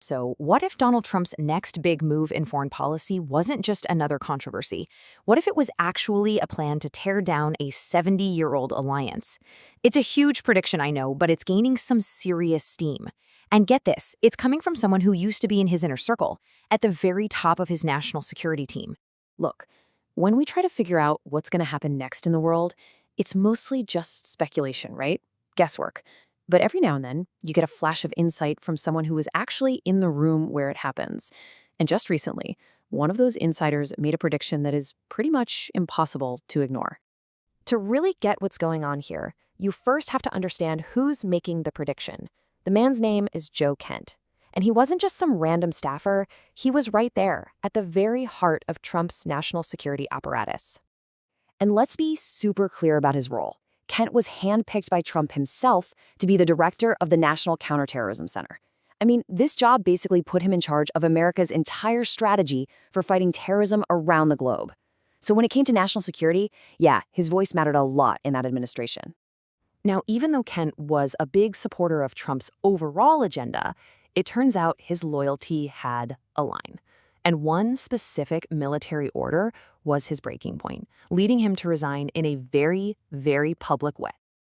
So, what if Donald Trump's next big move in foreign policy wasn't just another controversy? What if it was actually a plan to tear down a 70-year-old alliance? It's a huge prediction, I know, but it's gaining some serious steam. And get this, it's coming from someone who used to be in his inner circle, at the very top of his national security team. Look, when we try to figure out what's going to happen next in the world, it's mostly just speculation, right? Guesswork. But every now and then, you get a flash of insight from someone who was actually in the room where it happens. And just recently, one of those insiders made a prediction that is pretty much impossible to ignore. To really get what's going on here, you first have to understand who's making the prediction. The man's name is Joe Kent. And he wasn't just some random staffer, he was right there, at the very heart of Trump's national security apparatus. And let's be super clear about his role. Kent was handpicked by Trump himself to be the director of the National Counterterrorism Center. I mean, this job basically put him in charge of America's entire strategy for fighting terrorism around the globe. So when it came to national security, yeah, his voice mattered a lot in that administration. Now, even though Kent was a big supporter of Trump's overall agenda, it turns out his loyalty had a line. And one specific military order was his breaking point, leading him to resign in a very, very public way.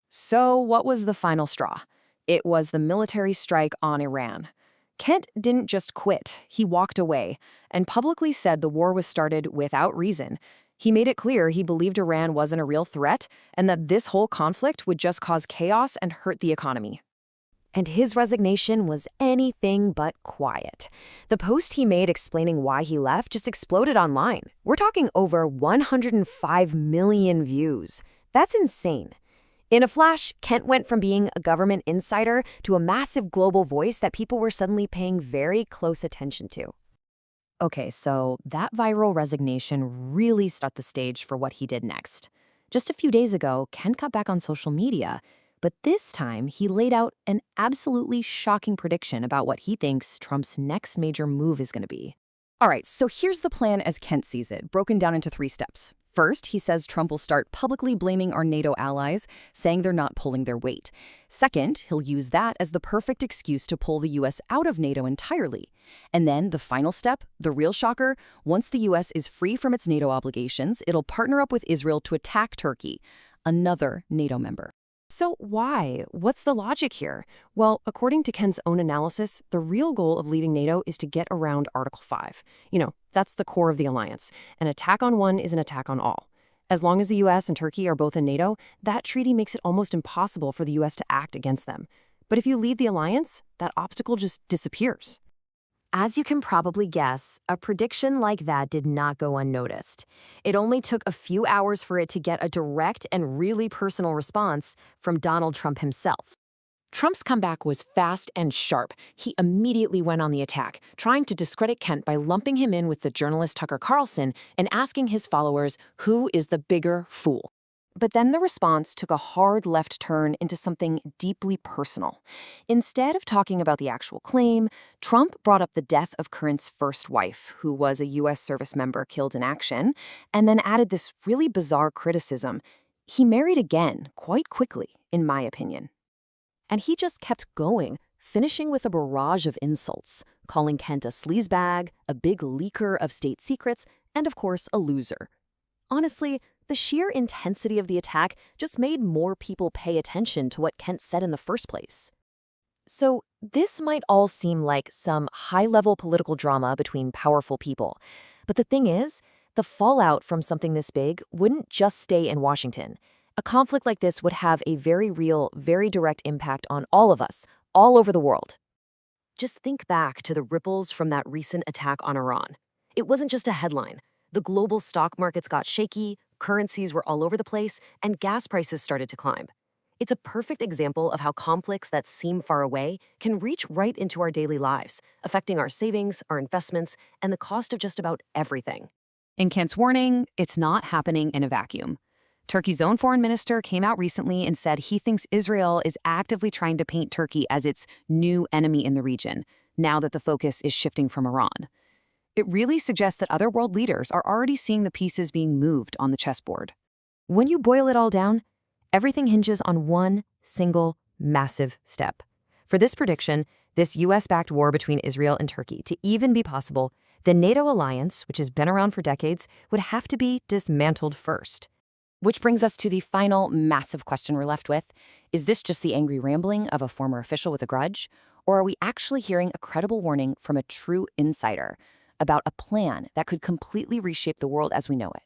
So what was the final straw? It was the military strike on Iran. Kent didn't just quit, he walked away, and publicly said the war was started without reason. He made it clear he believed Iran wasn't a real threat, and that this whole conflict would just cause chaos and hurt the economy. And his resignation was anything but quiet. The post he made explaining why he left just exploded online. We're talking over 105 million views. That's insane. In a flash, Kent went from being a government insider to a massive global voice that people were suddenly paying very close attention to. Okay, so that viral resignation really set the stage for what he did next. Just a few days ago, Kent got back on social media, but this time he laid out an absolutely shocking prediction about what he thinks Trump's next major move is going to be. All right, so here's the plan as Kent sees it, broken down into 3 steps. First, he says Trump will start publicly blaming our NATO allies, saying they're not pulling their weight. Second, he'll use that as the perfect excuse to pull the U.S. out of NATO entirely. And then the final step, the real shocker, once the U.S. is free from its NATO obligations, it'll partner up with Israel to attack Turkey, another NATO member. So why? What's the logic here? Well, according to Kent's own analysis, the real goal of leaving NATO is to get around Article 5. That's the core of the alliance. An attack on one is an attack on all. As long as the US and Turkey are both in NATO, that treaty makes it almost impossible for the US to act against them. But if you leave the alliance, that obstacle just disappears. As you can probably guess, a prediction like that did not go unnoticed. It only took a few hours for it to get a direct and really personal response from Donald Trump himself. Trump's comeback was fast and sharp. He immediately went on the attack, trying to discredit Kent by lumping him in with the journalist Tucker Carlson and asking his followers who is the bigger fool. But then the response took a hard left turn into something deeply personal. Instead of talking about the actual claim, Trump brought up the death of Kent's first wife, who was a U.S. service member killed in action, and then added this really bizarre criticism. He married again, quite quickly, in my opinion. And he just kept going, finishing with a barrage of insults, calling Kent a sleazebag, a big leaker of state secrets, and of course, a loser. Honestly, the sheer intensity of the attack just made more people pay attention to what Kent said in the first place. So this might all seem like some high-level political drama between powerful people. But the thing is, the fallout from something this big wouldn't just stay in Washington. A conflict like this would have a very real, very direct impact on all of us, all over the world. Just think back to the ripples from that recent attack on Iran. It wasn't just a headline. The global stock markets got shaky, currencies were all over the place, and gas prices started to climb. It's a perfect example of how conflicts that seem far away can reach right into our daily lives, affecting our savings, our investments, and the cost of just about everything. In Kent's warning, it's not happening in a vacuum. Turkey's own foreign minister came out recently and said he thinks Israel is actively trying to paint Turkey as its new enemy in the region, now that the focus is shifting from Iran. It really suggests that other world leaders are already seeing the pieces being moved on the chessboard. When you boil it all down, everything hinges on one single massive step. For this prediction, this US-backed war between Israel and Turkey, to even be possible, the NATO alliance, which has been around for decades, would have to be dismantled first. Which brings us to the final massive question we're left with. Is this just the angry rambling of a former official with a grudge? Or are we actually hearing a credible warning from a true insider about a plan that could completely reshape the world as we know it?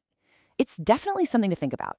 It's definitely something to think about.